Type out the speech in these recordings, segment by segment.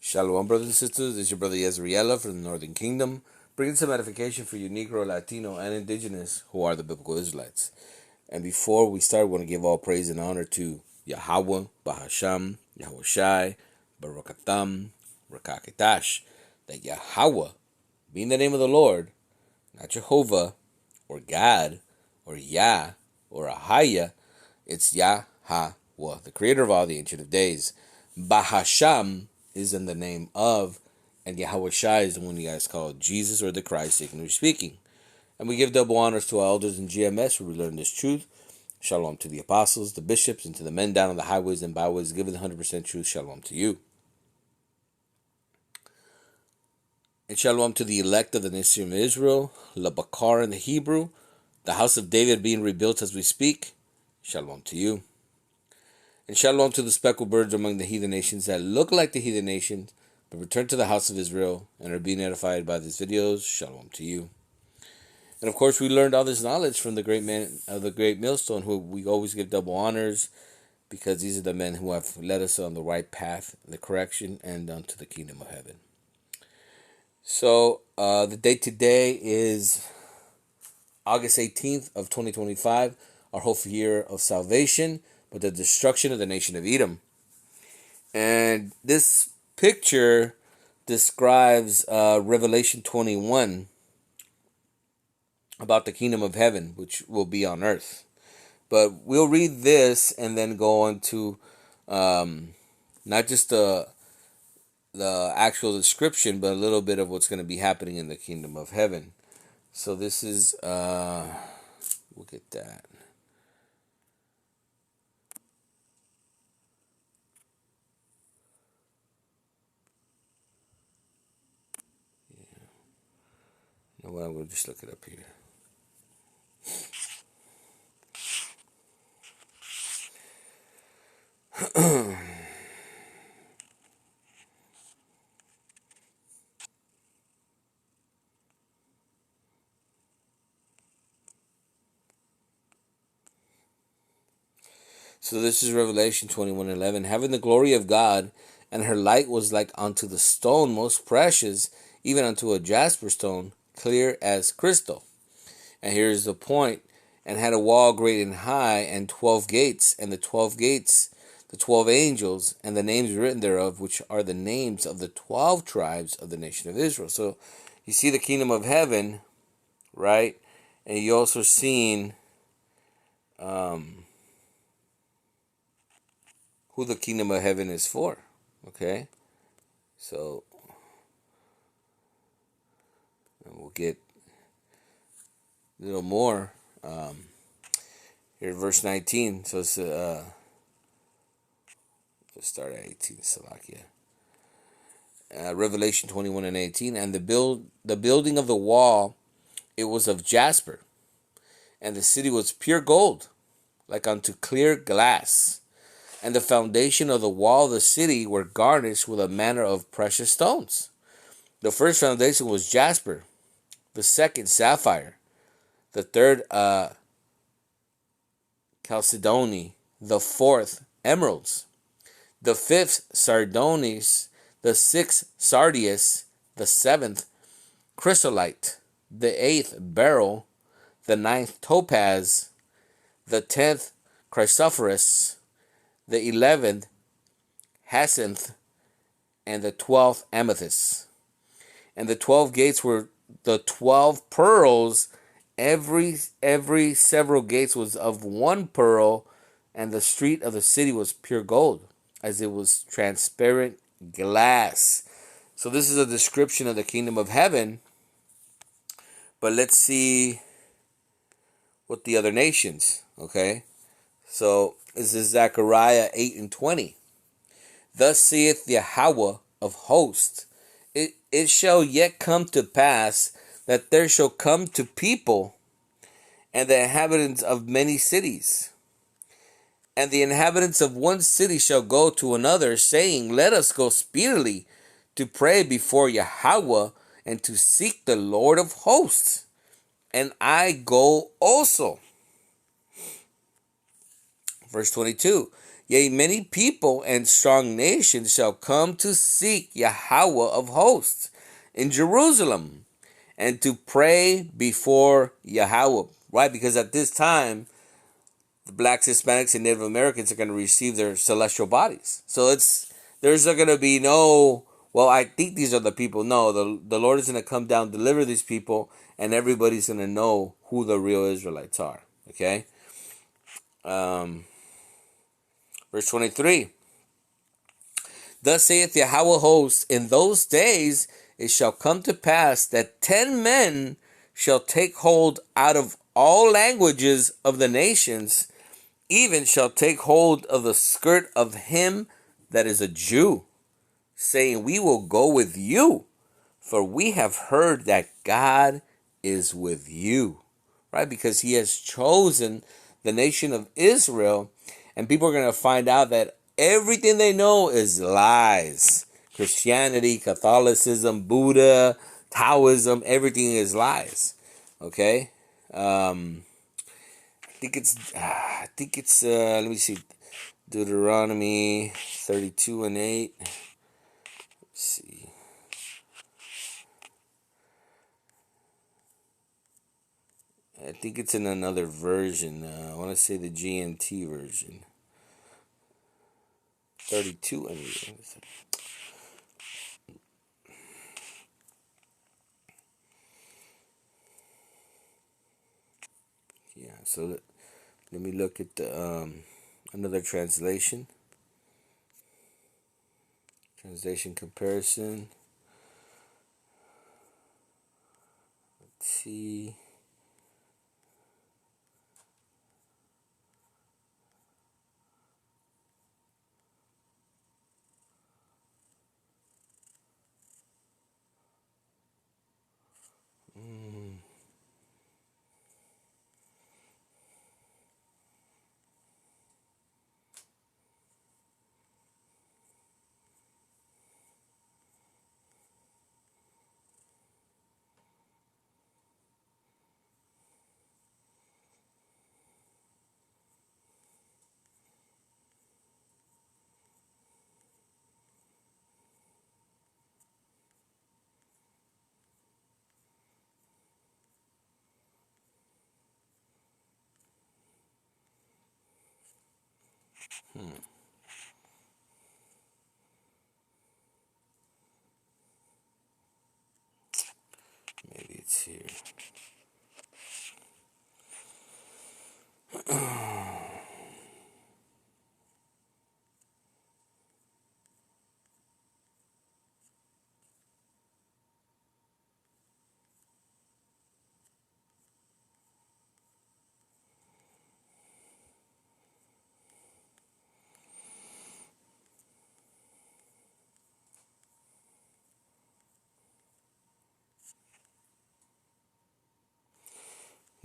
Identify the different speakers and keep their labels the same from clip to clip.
Speaker 1: Shalom, brothers and sisters. It's your brother ISRAELITES from the Northern Kingdom, bringing some edification for you Negro, Latino, and Indigenous who are the biblical Israelites. And before we start, we want to give all praise and honor to Yahweh, Bahasham, Yahushai, Barakatam, Rakakitash. That Yahweh, being the name of the Lord, not Jehovah, or God, or Yah, or Ahaya, it's Yahweh, the creator of all, the Ancient of Days. Bahasham is in the name of, and Yahushai is the one you guys call Jesus or the Christ, ignorantly speaking. And we give double honors to our elders in GMS where we learn this truth. Shalom to the apostles, the bishops, and to the men down on the highways and byways giving the 100% truth. Shalom to you. And shalom to the elect of the nation of Israel, Labakar in the Hebrew, the house of David being rebuilt as we speak. Shalom to you. And shalom to the speckled birds among the heathen nations that look like the heathen nations, but return to the house of Israel and are being edified by these videos. Shalom to you. And of course, we learned all this knowledge from the great man of the great millstone, who we always give double honors, because these are the men who have led us on the right path, the correction, and unto the kingdom of heaven. So the date today is August 18th of 2025, our hopeful year of salvation, but the destruction of the nation of Edom. And this picture describes Revelation 21 about the kingdom of heaven, which will be on earth. But we'll read this and then go on to not just the actual description, but a little bit of what's going to be happening in the kingdom of heaven. So this is, look at that. Well, we'll just look it up here. So this is Revelation 21:11. Having the glory of God, and her light was like unto the stone most precious, even unto a jasper stone, clear as crystal. And here's the point. And had a wall great and high, and 12 gates, and the 12 gates, the 12 angels, and the names written thereof, which are the names of the 12 tribes of the nation of Israel. So you see the kingdom of heaven, right? And you also seen who the kingdom of heaven is for. Okay? So we'll get a little more. Here, verse 19. So it's let's start at 18. Salakia. Revelation 21:18. And the building of the wall, it was of jasper, and the city was pure gold, like unto clear glass. And the foundation of the wall of the city were garnished with a manner of precious stones. The first foundation was jasper, the second sapphire, the third chalcedony, the fourth emeralds, the fifth sardonyx, the sixth sardius, the seventh chrysolite, the eighth beryl, the ninth topaz, the 10th chrysoprase, the 11th jacinth, and the 12th amethyst. And the 12 gates were the 12 pearls. Every several gates was of one pearl, and the street of the city was pure gold, as it was transparent glass. So this is a description of the kingdom of heaven. But let's see what the other nations, okay? So this is Zechariah 8:20. Thus saith Yahweh of hosts, it shall yet come to pass that there shall come to people and the inhabitants of many cities. And the inhabitants of one city shall go to another, saying, let us go speedily to pray before Yahweh and to seek the Lord of hosts. And I go also. Verse 22. Yea, many people and strong nations shall come to seek Yahweh of hosts in Jerusalem and to pray before Yahweh. Right? Because at this time, the blacks, Hispanics, and Native Americans are going to receive their celestial bodies. So there's going to be no, well, I think these are the people. No, the Lord is going to come down, deliver these people, and everybody's going to know who the real Israelites are. Okay? Verse 23. Thus saith Yahweh hosts, in those days it shall come to pass that 10 men shall take hold out of all languages of the nations, even shall take hold of the skirt of him that is a Jew, saying, we will go with you, for we have heard that God is with you. Right? Because he has chosen the nation of Israel, and people are going to find out that everything they know is lies. Christianity, Catholicism, Buddha, Taoism, everything is lies. Okay? I think it's let me see, Deuteronomy 32 and 8. Let's see. I think it's in another version. I want to say the GNT version. 32 and 8. Yeah, so let me look at the another translation. Translation comparison. Let's see. Maybe it's here.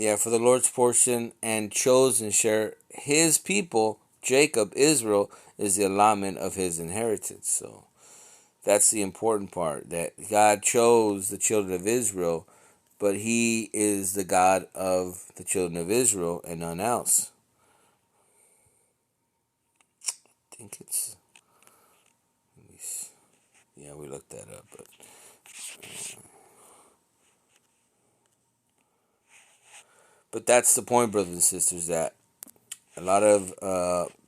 Speaker 1: Yeah, for the Lord's portion and chosen share his people, Jacob, Israel, is the allotment of his inheritance. So that's the important part, that God chose the children of Israel, but he is the God of the children of Israel and none else. I think it's, yeah, we looked that up, but that's the point, brothers and sisters, that a lot of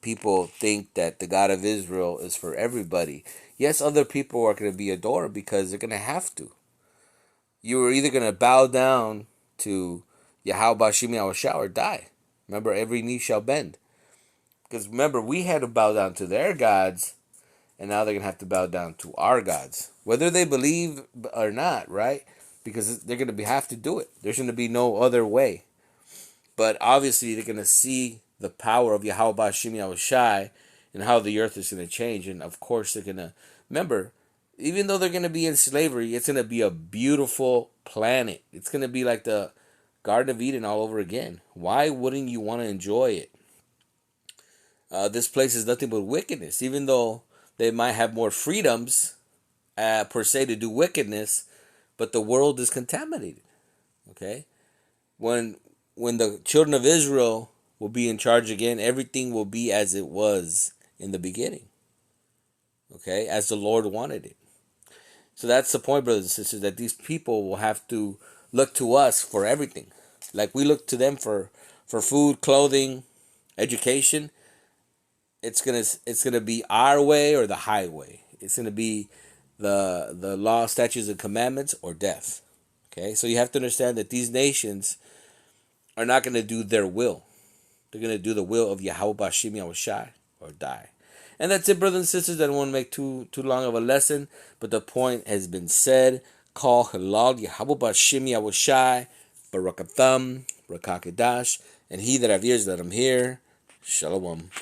Speaker 1: people think that the God of Israel is for everybody. Yes, other people are going to be adored because they're going to have to. You are either going to bow down to Yahweh Bashim Yahushua or die. Remember, every knee shall bend. Because remember, we had to bow down to their gods, and now they're going to have to bow down to our gods. Whether they believe or not, right? Because they're going to have to do it. There's going to be no other way. But obviously, they're going to see the power of Yahweh Bashim Yahushua and how the earth is going to change. And of course, they're going to, remember, even though they're going to be in slavery, it's going to be a beautiful planet. It's going to be like the Garden of Eden all over again. Why wouldn't you want to enjoy it? This place is nothing but wickedness. Even though they might have more freedoms per se to do wickedness, but the world is contaminated. Okay, when the children of Israel will be in charge again. Everything will be as it was in the beginning. Okay, as the Lord wanted it. So that's the point, brothers and sisters, that these people will have to look to us for everything. Like we look to them for food, clothing, education. It's gonna be our way or the highway. It's gonna be the law, statutes, and commandments or death. Okay, so you have to understand that these nations are not gonna do their will. They're gonna do the will of Yahweh Bashim Yahushai or die. And that's it, brothers and sisters. I don't want to make too long of a lesson, but the point has been said. Call Halal Yahweh Bashim Yahushai, Barakatham, Rakakadash, and he that have ears, let him hear. Shalom.